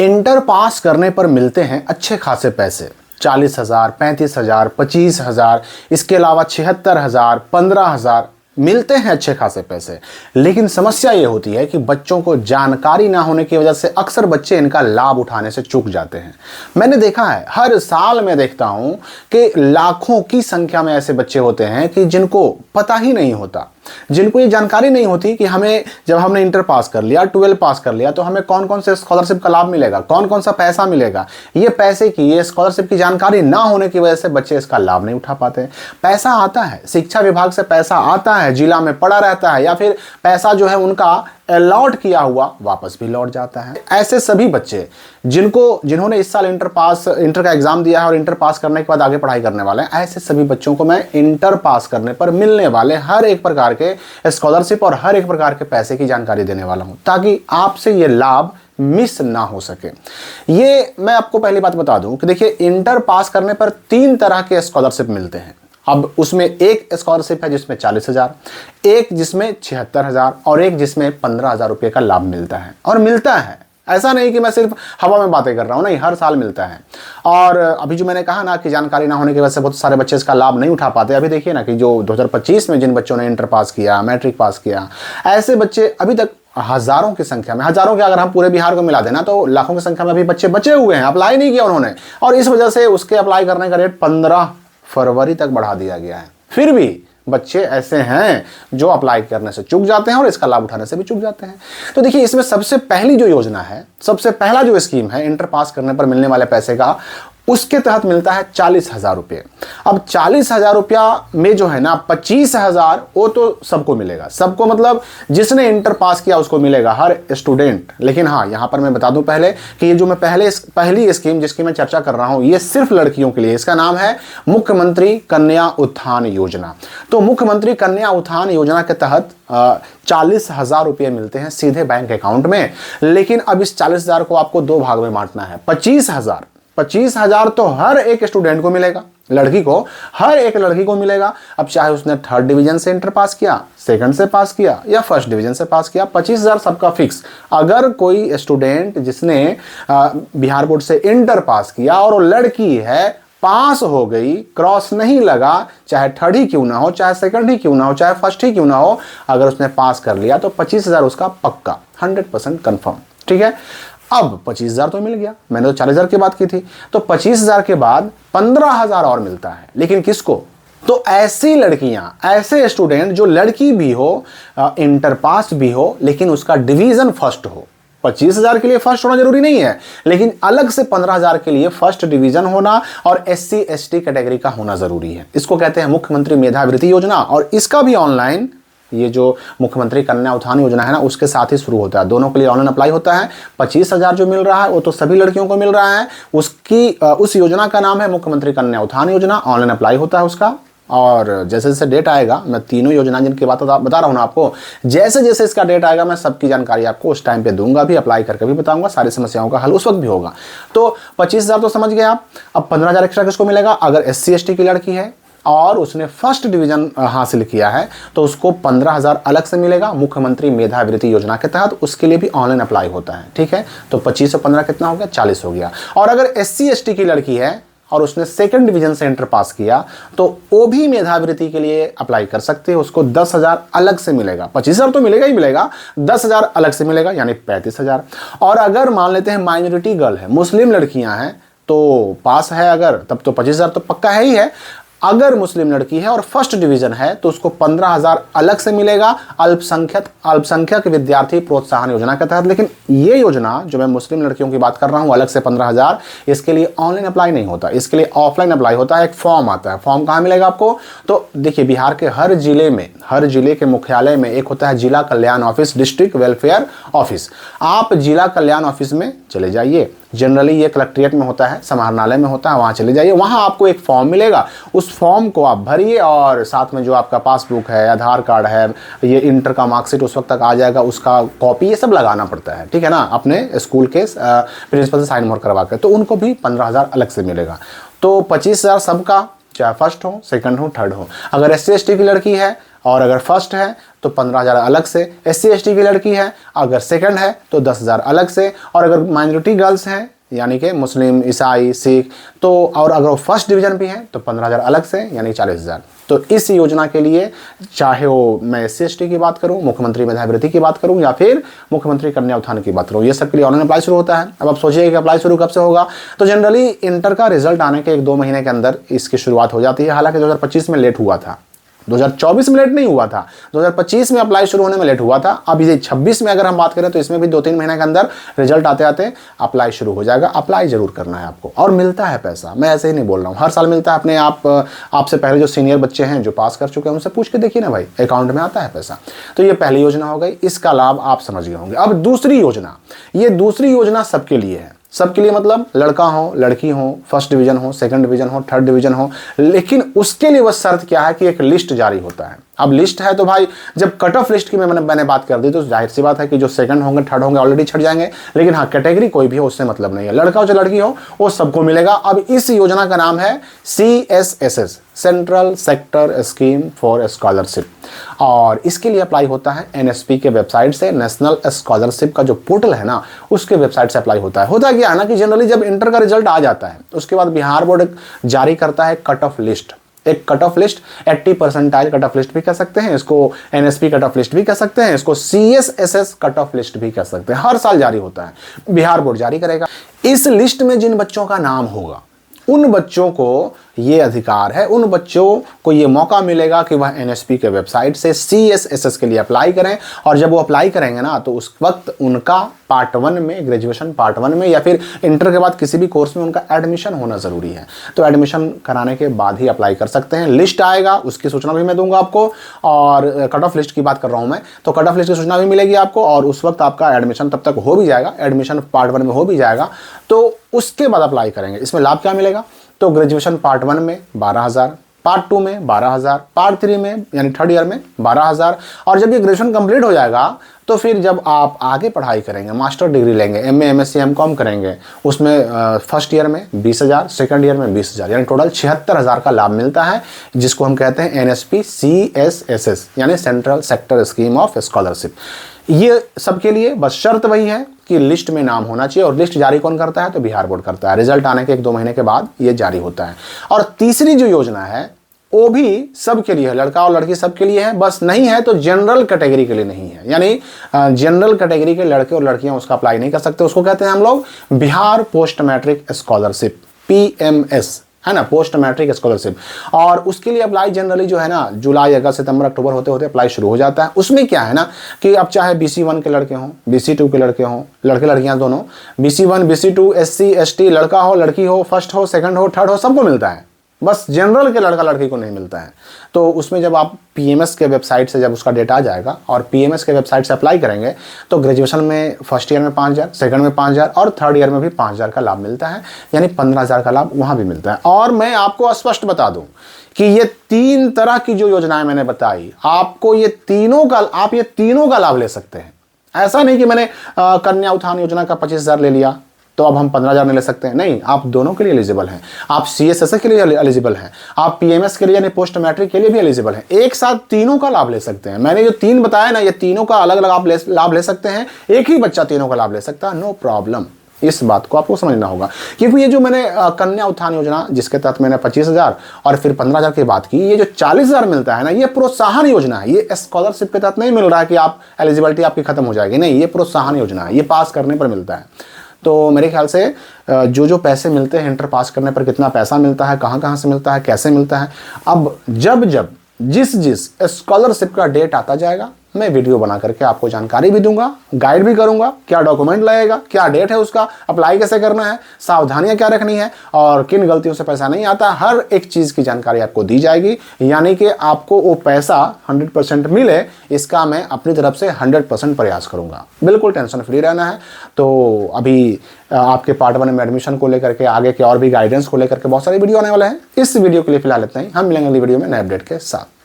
Inter pass करने पर मिलते हैं अच्छे खासे पैसे, 40,000, 35,000, 25,000, इसके अलावा 76,000, 15,000 मिलते हैं अच्छे खासे पैसे। लेकिन समस्या ये होती है कि बच्चों को जानकारी ना होने की वजह से अक्सर बच्चे इनका लाभ उठाने से चूक जाते हैं। मैंने देखा है, हर साल मैं देखता हूं कि लाखों की संख्या में ऐसे बच्चे होते हैं कि जिनको पता ही नहीं होता, जिनको ये जानकारी नहीं होती कि हमें, जब हमने इंटर पास कर लिया, 12 पास कर लिया, तो हमें कौन कौन से स्कॉलरशिप का लाभ मिलेगा, कौन कौन सा पैसा मिलेगा। ये पैसे की, ये स्कॉलरशिप की जानकारी ना होने की वजह से बच्चे इसका लाभ नहीं उठा पाते। पैसा आता है, शिक्षा विभाग से पैसा आता है, जिला में पड़ा रहता है, या फिर पैसा जो है उनका अलॉट किया हुआ वापस भी लौट जाता है। ऐसे सभी बच्चे जिन्होंने इस साल इंटर का एग्जाम दिया है और इंटर पास करने के बाद आगे पढ़ाई करने वाले हैं, ऐसे सभी बच्चों को मैं इंटर पास करने पर मिलने वाले हर एक प्रकार के स्कॉलरशिप और हर एक प्रकार के पैसे की जानकारी देने वाला हूं, ताकि आपसे ये लाभ मिस ना हो सके। ये मैं आपको पहली बात बता दूं कि देखिए, इंटर पास करने पर 3 तरह के स्कॉलरशिप मिलते हैं। अब उसमें एक स्कॉलरशिप है जिसमें 40,000, एक जिसमें 76,000 और एक जिसमें 15,000 रुपये का लाभ मिलता है। और मिलता है, ऐसा नहीं कि मैं सिर्फ हवा में बातें कर रहा हूं, नहीं, हर साल मिलता है। और अभी जो मैंने कहा ना कि जानकारी ना होने की वजह से बहुत सारे बच्चे इसका लाभ नहीं उठा पाते। अभी देखिए ना कि जो 2025 में जिन बच्चों ने इंटर पास किया, मैट्रिक पास किया, ऐसे बच्चे अभी तक हजारों की संख्या में, हजारों के अगर हम पूरे बिहार को मिला देना तो लाखों की संख्या में अभी बच्चे बचे हुए हैं, अप्लाई नहीं किया उन्होंने, और इस वजह से उसके अप्लाई करने का डेट 15 फरवरी तक बढ़ा दिया गया है। फिर भी बच्चे ऐसे हैं जो अप्लाई करने से चूक जाते हैं और इसका लाभ उठाने से भी चूक जाते हैं। तो देखिए, इसमें सबसे पहली जो योजना है, सबसे पहला जो स्कीम है इंटर पास करने पर मिलने वाले पैसे का, उसके तहत मिलता है 40,000 रुपये। अब 40,000 रुपया में जो है ना 25,000 वो तो सबको मिलेगा, सबको मतलब जिसने इंटर पास किया उसको मिलेगा, हर स्टूडेंट। लेकिन हाँ, यहाँ पर मैं बता दूं पहले कि ये जो मैं पहली स्कीम जिसकी मैं चर्चा कर रहा हूँ, ये सिर्फ लड़कियों के लिए, इसका नाम है मुख्यमंत्री कन्या उत्थान योजना। तो मुख्यमंत्री कन्या उत्थान योजना के तहत 40,000 रुपये मिलते हैं सीधे बैंक अकाउंट में। लेकिन अब इस 40,000 को आपको 2 भाग में बांटना है। 25,000 तो हर एक स्टूडेंट को मिलेगा, लड़की को, हर एक लड़की को मिलेगा। अब चाहे उसने 3rd डिवीजन से इंटर पास किया, 2nd से पास किया या 1st डिवीजन से पास किया, 25,000 सबका फिक्स। अगर कोई स्टूडेंट जिसने बिहार बोर्ड से इंटर पास किया और वो लड़की है, पास हो गई, क्रॉस नहीं लगा, चाहे 3rd ही क्यों ना हो, चाहे 2nd ही क्यों ना हो, चाहे 1st ही क्यों ना हो, अगर उसने पास कर लिया तो 25,000 उसका पक्का, 100% कंफर्म। ठीक है, अब 25,000 तो मिल गया, मैंने तो 40,000 की बात की थी, तो 25,000 के बाद 15,000 और मिलता है। लेकिन किसको? तो ऐसी लड़कियां, ऐसे स्टूडेंट जो लड़की भी हो, इंटर पास भी हो, लेकिन उसका डिवीजन फर्स्ट हो। 25,000 के लिए फर्स्ट होना जरूरी नहीं है, लेकिन अलग से 15,000 के लिए फर्स्ट डिवीजन होना और SC ST कैटेगरी का होना जरूरी है। इसको कहते हैं मुख्यमंत्री मेधावृत्ति योजना। और इसका भी ऑनलाइन, ये जो मुख्यमंत्री कन्या उत्थान योजना है ना, उसके साथ ही शुरू होता है, दोनों के लिए ऑनलाइन अप्लाई होता है। 25,000 जो मिल रहा है वो तो सभी लड़कियों को मिल रहा है। उस योजना का नाम है मुख्यमंत्री कन्या उत्थान योजना, ऑनलाइन अप्लाई होता है उसका। और जैसे जैसे डेट आएगा, मैं तीनों योजना जिनकी बात बता रहा हूँ ना आपको, जैसे जैसे इसका डेट आएगा मैं सबकी जानकारी आपको उस टाइम पे दूंगा भी, अप्लाई करके भी बताऊंगा, सारी समस्याओं का हल उस वक्त भी होगा। तो 25,000 तो समझ गए आप। अब 15,000 एक्स्ट्रा किसको मिलेगा? अगर SC ST की लड़की है और उसने फर्स्ट डिवीजन हासिल किया है तो उसको 15,000 अलग से मिलेगा मुख्यमंत्री मेधावृत्ति योजना के तहत। उसके लिए भी ऑनलाइन अप्लाई होता है। ठीक है, तो 25 और 15 कितना हो गया? 40 हो गया। और अगर SC ST की लड़की है और उसने 2nd डिवीजन से इंटर पास किया तो वो भी मेधावृत्ति के लिए अप्लाई कर सकते हैं। उसको 10,000 अलग से मिलेगा, 25,000 तो मिलेगा ही मिलेगा, 10,000 अलग से मिलेगा, यानी 35,000। और अगर मान लेते हैं माइनॉरिटी गर्ल है, मुस्लिम लड़कियां हैं, तो पास है अगर, तब तो 25,000 तो पक्का है ही है। अगर मुस्लिम लड़की है और फर्स्ट डिवीजन है तो उसको 15,000 अलग से मिलेगा अल्पसंख्यक विद्यार्थी प्रोत्साहन योजना के तहत। लेकिन ये योजना जो मैं मुस्लिम लड़कियों की बात कर रहा हूं, अलग से 15,000, इसके लिए ऑनलाइन अप्लाई नहीं होता, इसके लिए ऑफलाइन अप्लाई होता है। एक फॉर्म आता है, फॉर्म कहाँ मिलेगा आपको? तो देखिए, बिहार के हर जिले में, हर जिले के मुख्यालय में एक होता है जिला कल्याण ऑफिस, डिस्ट्रिक्ट वेलफेयर ऑफिस। आप जिला कल्याण ऑफिस में चले जाइए, जनरली ये कलेक्ट्रेट में होता है, समाहरणालय में होता है, वहाँ चले जाइए, वहाँ आपको एक फॉर्म मिलेगा। उस फॉर्म को आप भरिए और साथ में जो आपका पासबुक है, आधार कार्ड है, ये इंटर का मार्कशीट उस वक्त तक आ जाएगा, उसका कॉपी, ये सब लगाना पड़ता है। ठीक है ना, अपने स्कूल के प्रिंसिपल से साइन मोहर करवा कर, तो उनको भी 15,000 अलग से मिलेगा। तो 25,000 सबका, चाहे फर्स्ट हो, 2nd हो, 3rd हो। अगर SC ST की लड़की है और अगर फर्स्ट है तो 15,000 अलग से। SC ST की लड़की है अगर सेकंड है तो 10,000 अलग से, और अगर माइनॉरिटी गर्ल्स हैं यानी कि मुस्लिम, ईसाई, सिख, तो और अगर वो फर्स्ट डिवीजन भी हैं तो 15,000 अलग से यानी 40,000। तो इस योजना के लिए चाहे वो मैं SC ST की बात करूं, मुख्यमंत्री मेधावृत्ति की बात करूं, या फिर मुख्यमंत्री कन्या उत्थान की बात करूं, ये सब के लिए ऑनलाइन अप्लाई शुरू होता है। अब आप सोचिए कि अप्लाई शुरू कब से होगा, तो जनरली इंटर का रिजल्ट आने के 1-2 महीने के अंदर इसकी शुरुआत हो जाती है। हालांकि 2025 में लेट हुआ था, 2024 में लेट नहीं हुआ था, 2025 में अप्लाई शुरू होने में लेट हुआ था। अब ये 26 में अगर हम बात करें तो इसमें भी 2-3 महीने के अंदर रिजल्ट आते आते अप्लाई शुरू हो जाएगा। अप्लाई जरूर करना है आपको, और मिलता है पैसा, मैं ऐसे ही नहीं बोल रहा हूँ, हर साल मिलता है। अपने आपसे पहले जो सीनियर बच्चे हैं जो पास कर चुके हैं उनसे पूछ के देखिए ना भाई, अकाउंट में आता है पैसा। तो ये पहली योजना हो गई, इसका लाभ आप समझ गए होंगे। अब दूसरी योजना, ये दूसरी योजना सबके लिए है। सबके लिए मतलब लड़का हो, लड़की हो, फर्स्ट डिवीजन हो, सेकंड डिवीजन हो, थर्ड डिवीजन हो, लेकिन उसके लिए बस शर्त क्या है कि एक लिस्ट जारी होता है। अब लिस्ट है तो भाई जब कट ऑफ लिस्ट की मैंने बात कर दी तो जाहिर सी बात है कि जो सेकंड होंगे, थर्ड होंगे ऑलरेडी छट जाएंगे, लेकिन हाँ कैटेगरी कोई भी हो उससे मतलब नहीं है, लड़का हो चाहे लड़की हो वो सबको मिलेगा। अब इस योजना का नाम है CSSS, central sector scheme for scholarship, और इसके लिए अप्लाई होता है NSP के वेबसाइट से, नेशनल स्कॉलरशिप का जो पोर्टल है ना उसके वेबसाइट से अप्लाई होता है। होता क्या है ना कि जनरली जब इंटर का रिजल्ट आ जाता है उसके बाद बिहार बोर्ड जारी करता है कट ऑफ लिस्ट, एक cut off list, 80 percentile cut off list भी कह सकते हैं इसको, NSP कट ऑफ लिस्ट भी कह सकते हैं इसको, CSSS कट ऑफ लिस्ट भी कह सकते हैं। हर साल जारी होता है, बिहार बोर्ड जारी करेगा। इस लिस्ट में जिन बच्चों का नाम होगा उन बच्चों को ये अधिकार है, उन बच्चों को ये मौका मिलेगा कि वह NSP के वेबसाइट से CSSS के लिए अप्लाई करें, और जब वो अप्लाई करेंगे ना तो उस वक्त उनका पार्ट 1 में, ग्रेजुएशन पार्ट 1 में या फिर इंटर के बाद किसी भी कोर्स में उनका एडमिशन होना ज़रूरी है। तो एडमिशन कराने के बाद ही अप्लाई कर सकते हैं। लिस्ट आएगा उसकी सूचना भी मैं दूंगा आपको, और कट ऑफ लिस्ट की बात कर रहा हूँ मैं, तो कट ऑफ लिस्ट की सूचना भी मिलेगी आपको, और उस वक्त आपका एडमिशन तब तक हो भी जाएगा, एडमिशन पार्ट 1 में हो भी जाएगा, तो उसके बाद अप्लाई करेंगे। इसमें लाभ क्या मिलेगा, तो ग्रेजुएशन पार्ट 1 में 12,000, पार्ट 2 में 12,000, पार्ट 3 में यानी थर्ड ईयर में 12,000, और जब ये ग्रेजुएशन कंप्लीट हो जाएगा तो फिर जब आप आगे पढ़ाई करेंगे, मास्टर डिग्री लेंगे, MA MSc MCOM करेंगे, उसमें फर्स्ट ईयर में 20,000, सेकंड ईयर में 20,000, यानी टोटल 76,000 का लाभ मिलता है, जिसको हम कहते हैं NSP CSSS यानी central sector scheme of scholarship. ये सबके लिए बस शर्त वही है कि लिस्ट में नाम होना चाहिए, और लिस्ट जारी कौन करता है, तो बिहार बोर्ड करता है। रिजल्ट आने के 1-2 महीने के बाद ये जारी होता है। और तीसरी जो योजना है वो भी सबके लिए है, लड़का और लड़की सबके लिए है, बस नहीं है तो जनरल कैटेगरी के लिए नहीं है, यानी जनरल कैटेगरी के लड़के और लड़कियां उसका अप्लाई नहीं कर सकते। उसको कहते हैं हम लोग Bihar post matric scholarship, PMS है ना, पोस्ट मैट्रिक स्कॉलरशिप। और उसके लिए अप्लाई जनरली जो है ना जुलाई, अगस्त, सितंबर, अक्टूबर होते होते अप्लाई शुरू हो जाता है। उसमें क्या है ना कि अब चाहे BC1 के लड़के हों, BC2 के लड़के हों, लड़के लड़कियां दोनों, BC1 BC2 SC ST, लड़का हो लड़की हो, फर्स्ट हो सेकंड हो थर्ड हो, सबको मिलता है, बस जनरल के लड़का लड़की को नहीं मिलता है। तो उसमें जब आप PMS के वेबसाइट से जब उसका डेटा आ जाएगा और PMS के वेबसाइट से अप्लाई करेंगे तो ग्रेजुएशन में फर्स्ट ईयर में 5,000, सेकंड में 5,000 और थर्ड ईयर में भी 5,000 का लाभ मिलता है, यानी 15,000 का लाभ वहाँ भी मिलता है। और मैं आपको स्पष्ट बता दूँ कि ये 3 तरह की जो योजनाएं मैंने बताई आपको, ये तीनों का लाभ ले सकते हैं। ऐसा नहीं कि मैंने कन्या उत्थान योजना का 25,000 ले लिया तो अब हम 15,000 नहीं ले सकते हैं, नहीं, आप दोनों के लिए एलिजिबल हैं। आप CSSS के लिए एलिजिबल हैं, आप PMS के लिए यानी पोस्ट मैट्रिक के लिए भी एलिजिबल हैं। एक साथ तीनों का लाभ ले सकते हैं। मैंने जो 3 बताया ना, ये तीनों का अलग अलग आप लाभ ले सकते हैं। एक ही बच्चा तीनों का लाभ ले सकता है, नो प्रॉब्लम। इस बात को आपको समझना होगा, क्योंकि ये जो मैंने कन्या उत्थान योजना जिसके तहत मैंने 25,000 और फिर 15,000 की बात की, ये जो 40,000 मिलता है ना, ये प्रोत्साहन योजना है। ये स्कॉलरशिप के तहत नहीं मिल रहा है कि आप एलिजिबिलिटी आपकी खत्म हो जाएगी, नहीं, ये प्रोत्साहन योजना है, ये पास करने पर मिलता है। तो मेरे ख्याल से जो पैसे मिलते हैं इंटर पास करने पर, कितना पैसा मिलता है, कहाँ से मिलता है, कैसे मिलता है, अब जब जिस स्कॉलरशिप का डेट आता जाएगा मैं वीडियो बना करके आपको जानकारी भी दूंगा, गाइड भी करूंगा, क्या डॉक्यूमेंट लगेगा, क्या डेट है उसका, अप्लाई कैसे करना है, सावधानियां क्या रखनी है और किन गलतियों से पैसा नहीं आता, हर एक चीज़ की जानकारी आपको दी जाएगी। यानी कि आपको वो पैसा 100% मिले, इसका मैं अपनी तरफ से 100% प्रयास करूंगा। बिल्कुल टेंशन फ्री रहना है। तो अभी आपके पार्ट 1 में एडमिशन को लेकर के, आगे के और भी गाइडेंस को लेकर के बहुत सारे वीडियो आने वाले हैं। इस वीडियो के लिए फिलहाल इतना ही, हम मिलेंगे अगली वीडियो में नए अपडेट के साथ।